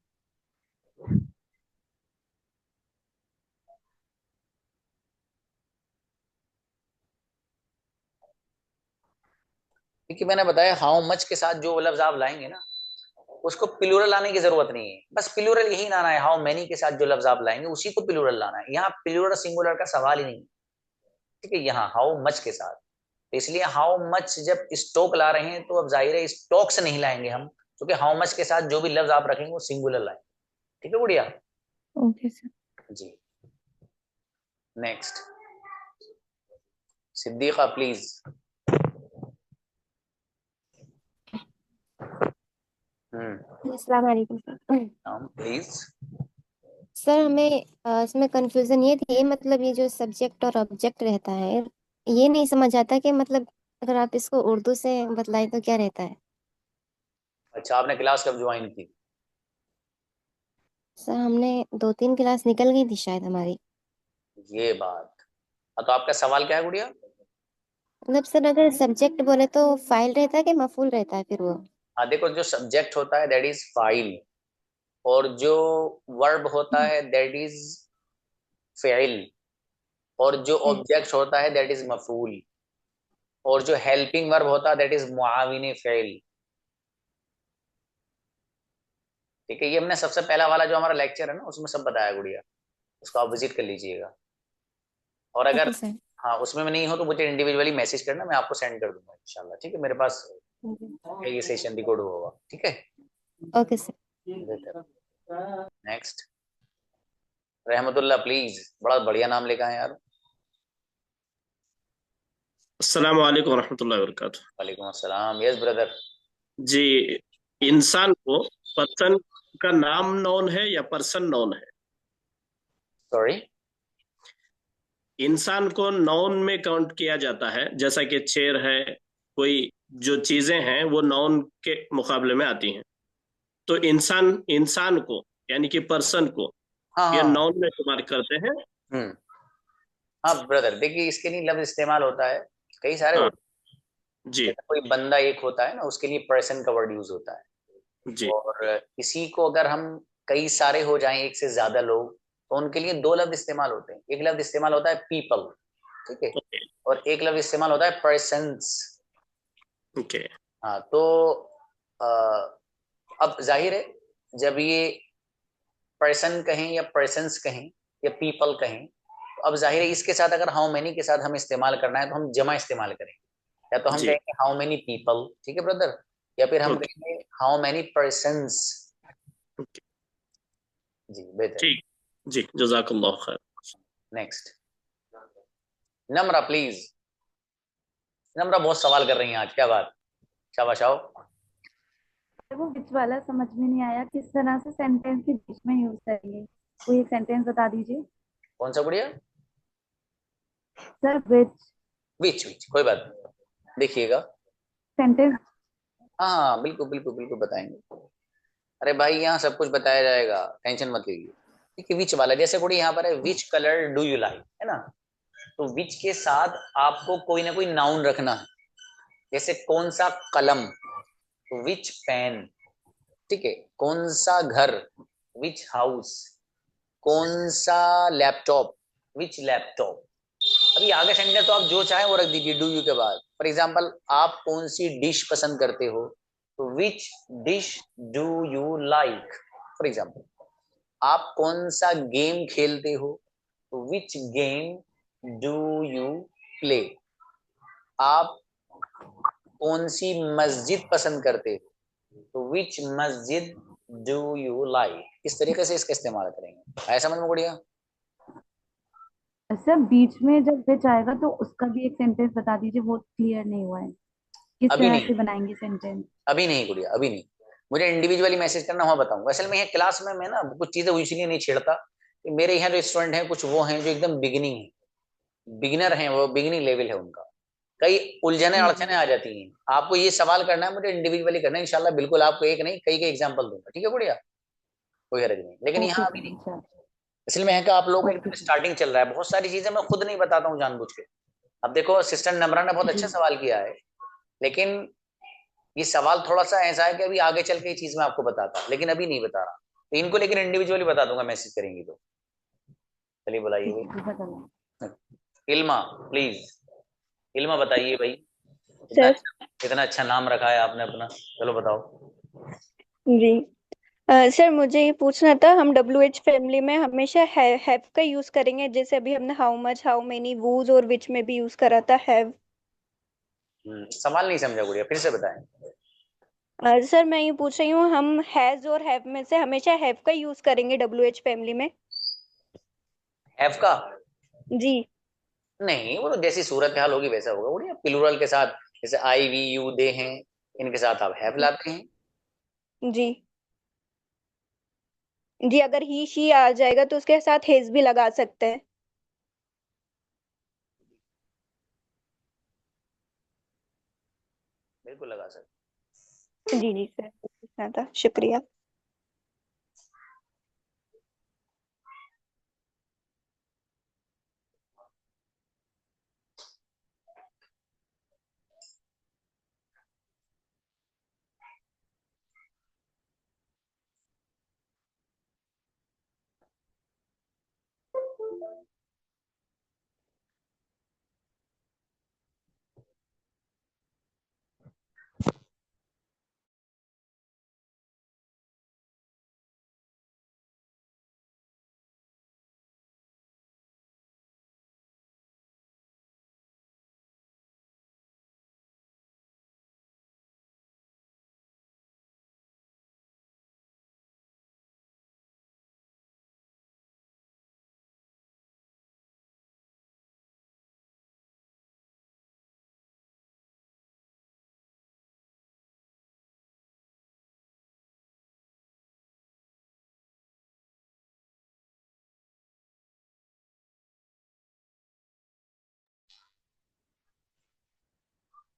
क्योंकि मैंने बताया हाउ मच के साथ जो लफ्ज आप लाएंगे ना, उसको प्लूरल लाने की जरूरत नहीं है, बस प्लूरल यही लाना है। हाउ मेनी के साथ जो लफ्ज आप लाएंगे उसी को प्लूरल लाना है, यहाँ प्लूरल सिंगुलर का सवाल ही नहीं, ठीक है, यहाँ हाउ मच के साथ। तो इसलिए हाउ मच जब स्टॉक ला रहे हैं तो अब जाहिर है स्टॉक से नहीं लाएंगे हम, क्योंकि हाउ मच के साथ जो भी लफ्ज आप रखेंगे वो सिंगुलर लाएंगे, ठीक है गुड़िया। Okay sir. जी नेक्स्ट, सिद्दीका प्लीज। अस्सलाम वालेकुम सर। प्लीज। सर हमें इसमें कंफ्यूजन ये थी, मतलब ये जो सब्जेक्ट और ऑब्जेक्ट रहता है, ये नहीं समझ आता कि मतलब अगर आप इसको उर्दू से बतलाएं तो क्या रहता है। अच्छा आपने क्लास कब ज्वाइन की? सर हमने 2-3 क्लास निकल गई थी शायद हमारी। ये बात, हाँ, तो आपका सवाल क्या है गुड़िया? मतलब सर अगर सब्जेक्ट बोले तो फाइल रहता है कि मफूल रहता है फिर वो? हाँ देखो, जो सब्जेक्ट होता है दैट इज फाइल, और जो वर्ब होता है दैट इज फेल, और जो हम्म। ऑब्जेक्ट होता है दैट इज मफूल, और जो हेल्पिंग वर्ब होता है दैट इज मुआविन फेल। ठीक है, ये हमने सबसे पहला वाला जो हमारा लेक्चर है ना उसमें सब बताया गुड़िया, उसको आप विजिट कर लीजिएगा। और अगर ओके सर। हाँ उसमें में नहीं हो तो मुझे इंडिविजुअली मैसेज करना, मैं आपको सेंड कर दूंगा इंशाल्लाह, ठीक है, मेरे पास ये सेशन रिकॉर्ड हुआ होगा, ठीक है। Okay sir. नेक्स्ट, रहमतुल्लाह प्लीज, बड़ा बढ़िया नाम लेकर आए यार। अस्सलाम वालेकुम रहमतुल्लाहि व बरकातुहू। वालेकुम अस्सलाम, यस ब्रदर। जी, इंसान को पर्सन का नाम नॉन है या पर्सन नॉन है? सॉरी, इंसान को नॉन में काउंट किया जाता है, जैसा कि चेयर है, कोई जो चीजें हैं वो नॉन के मुकाबले में आती हैं। तो इंसान इंसान को यानी कि पर्सन को हाँ ये हाँ। नॉन में शुमार करते हैं। हम्म, हाँ ब्रदर, देखिए इसके लिए लफ्ज इस्तेमाल होता है, कई सारे हाँ होते हैं। जी जैसे कोई बंदा एक होता है ना, उसके लिए पर्सन का वर्ड यूज होता है। जी। और इसी को अगर हम कई सारे हो जाएं, एक से ज्यादा लोग, तो उनके लिए दो लफ्ज इस्तेमाल होते हैं। एक लफ्ज इस्तेमाल होता है पीपल, ठीक है, ओके और एक लफ्ज इस्तेमाल होता है पर्सन्स। ओके। हाँ तो अ, अब जाहिर है जब ये पर्सन कहें या पर्सन्स कहें या पीपल कहें, तो अब जाहिर है इसके साथ अगर हाउ मेनी के साथ हम इस्तेमाल करना है तो हम जमा इस्तेमाल करेंगे, या तो हम जी कहेंगे हाउ मेनी पीपल, ठीक है ब्रदर, या फिर हम ओके कहेंगे हाउ मेनी पर्सन्स। ओके। जी बेहतर। ठीक जी, जज़ाकल्लाह खैर। Next, Namra please. नम्रा बहुत सवाल कर रही हैं आज, क्या बात, शाबाश आओ। वो बीच वाला समझ में नहीं आया, किस तरह से सेंटेंस के बीच में यूज करेंगे, कोई एक सेंटेंस बता दीजिए। कौन सा गुड़िया? सर विच विच विच, कोई बात नहीं, देखिएगा। सेंटेंस। हाँ हाँ बिल्कुल बिल्कुल बिल्कुल बताएंगे। अरे भाई यहाँ सब कुछ बताया जाएगा, टेंशन मत लीजिए। ठीक है, विच वाला, जैसे गुड़ी यहाँ पर है which colour do you like, है ना, तो विच के साथ आपको कोई ना कोई नाउन रखना है। जैसे कौन सा कलम, तो विच पेन, ठीक है। कौन सा घर, विच हाउस। कौन सा लैपटॉप, विच लैपटॉप। अभी आगे सेंटेंस तो आप जो चाहे वो रख दीजिए डू यू के बाद। फॉर एग्जाम्पल, आप कौन सी डिश पसंद करते हो, तो which dish do you like. For example, आप कौन सा गेम खेलते हो, तो which game do you play. आप कौन सी मस्जिद पसंद करते हो, तो विच मस्जिद डू यू लाइक। इस तरीके से इसका इस्तेमाल करेंगे। आया समझ में गुड़िया? सर बीच में जब विच आएगा तो उसका भी एक सेंटेंस बता दीजिए, वो क्लियर नहीं हुआ है, किस अभी तरह नहीं, से बनाएंगे सेंटेंस। अभी नहीं गुड़िया, अभी नहीं। मुझे इंडिविजुअली मैसेज करना हुआ बताऊंगा। असल में ये क्लास में मैं ना कुछ चीजें इसलिए नहीं छेड़ता कि मेरे यहाँ जो स्टूडेंट हैं कुछ वो हैं जो एकदम बिगिनिंग है, बिगिनर हैं, वो बिगिनिंग लेवल है उनका। कई उलझने जी अड़चने आ जाती हैं। आपको ये सवाल करना है, मुझे इंडिविजुअली करना है। इंशाल्लाह बिल्कुल आपको एक नहीं कई एग्जाम्पल दूंगा, ठीक है गुड़िया? कोई हर्ज नहीं, लेकिन ओके यहाँ सर, अभी नहीं। अच्छा। इसलिए मैं का आप लोगों को ओके एकदम सर। स्टार्टिंग चल रहा है, बहुत सारी चीजें मैं खुद नहीं बताता हूँ जानबूझ के। अब देखो असिस्टेंट नम्रा ने बहुत जी अच्छा सवाल किया है, लेकिन ये सवाल थोड़ा सा ऐसा है कि अभी आगे चल के ये चीज मैं आपको बताता, लेकिन अभी नहीं बता रहा। तो इनको लेकिन इंडिविजुअली बता दूंगा, मैसेज करेंगी तो। चलिए बुलाइए ठीक है, भाई। जज़ाकल्लाह। इल्मा, प्लीज। इल्मा बताइए भाई। सर इतना अच्छा नाम रखा है आपने अपना, चलो बताओ। जी सर मुझे ये पूछना था, हम WH फैमिली में हमेशा हैव का यूज करेंगे, जैसे अभी हमने how much, how many, whose और विच में भी यूज करा था हैव। सवाल नहीं समझा गुड़िया, फिर से बताएं। सर मैं ये पूछ रही हूँ, हम हैज और हैव में से हमेशा हैव का यूज करेंगे WH फैमिली में? हैव का जी नहीं, वो तो जैसी सूरत हाल होगी वैसा होगा गुड़िया। प्लूरल के साथ, जैसे आई वी यू दे हैं, इनके साथ आप हैव लाते हैं। जी जी, अगर ही शी आ जाएगा तो उसके साथ हेज भी लगा सकते हैं। बिल्कुल लगा सकते। जी जी सर, पूछना था, शुक्रिया।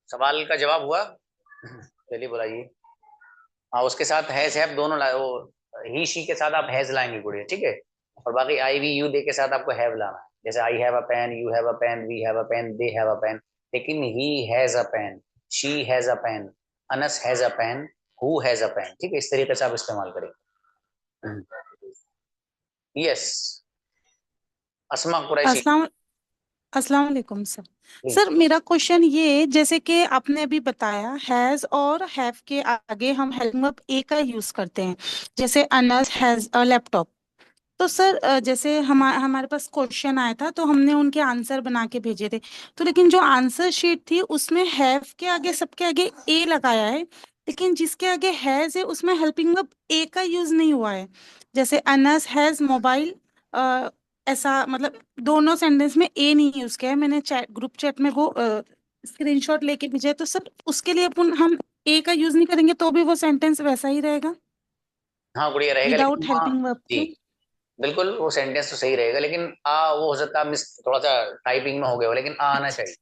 सवाल का जवाब हुआ? चलिए बुलाइए। हाँ, उसके साथ हैज हैव दोनों लाए, वो ही शी के साथ आप हैज लाएंगे गुड़िया, ठीक है। और बाकी आई वी यू दे के साथ आपको हैव लाना है। जैसे I have a pen, you have a pen, we have a pen, they have a pen. लेकिन he has a pen, she has a pen, Anas has a pen, who has a pen, ठीक है। इस तरीके से आप इस्तेमाल करेंगे। Yes, Asma Qureshi. अस्सलाम अस्सलाम वालेकुम सर। प्लीज। सर मेरा क्वेश्चन ये, जैसे कि आपने अभी बताया हैज और हैव के आगे हम हेल्प वर्ब ए का यूज करते हैं, जैसे अनस हैज अ लैपटॉप। तो सर जैसे हमारे पास क्वेश्चन आया था तो हमने उनके आंसर बना के भेजे थे, तो लेकिन जो आंसर शीट थी उसमें हैव के आगे सबके आगे ए लगाया है, लेकिन जिसके आगे हैज है उसमें हेल्पिंग वर्ब ए का यूज नहीं हुआ है। जैसे अनस हैज मोबाइल, ऐसा मतलब दोनों सेंटेंस में ए नहीं यूज किया है। मैंने चैट ग्रुप चैट में वो स्क्रीनशॉट लेके भेजा है, तो सर उसके लिए अपन हम ए का यूज नहीं करेंगे तो भी वो सेंटेंस वैसा ही रहेगा हाँ गुड़िया रहेगा, लेकिन विदाउट वहाँ हेल्पिंग वर्ब जी के? बिल्कुल वो सेंटेंस तो सही रहेगा, लेकिन आ वो हो सकता है मिस थोड़ा सा टाइपिंग में हो गया हो, लेकिन आ आना अच्छा चाहिए।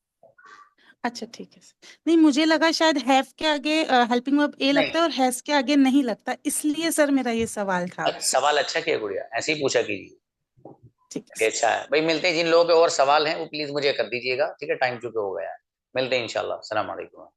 अच्छा ठीक है सर। नहीं, मुझे लगा शायद हैव के आगे हेल्पिंग वर्ब ए नहीं, लगता है और हैज के आगे नहीं लगता, इसलिए सर मेरा ये सवाल था। सवाल अच्छा किया गुड़िया, ऐसे ही पूछा कीजिए। ठीक है कि अच्छा है भाई। मिलते हैं, जिन लोगों के और सवाल हैं वो प्लीज मुझे कर दीजिएगा, ठीक है, टाइम चूके हो गया है। मिलते हैं इंशाल्लाह। अस्सलाम वालेकुम।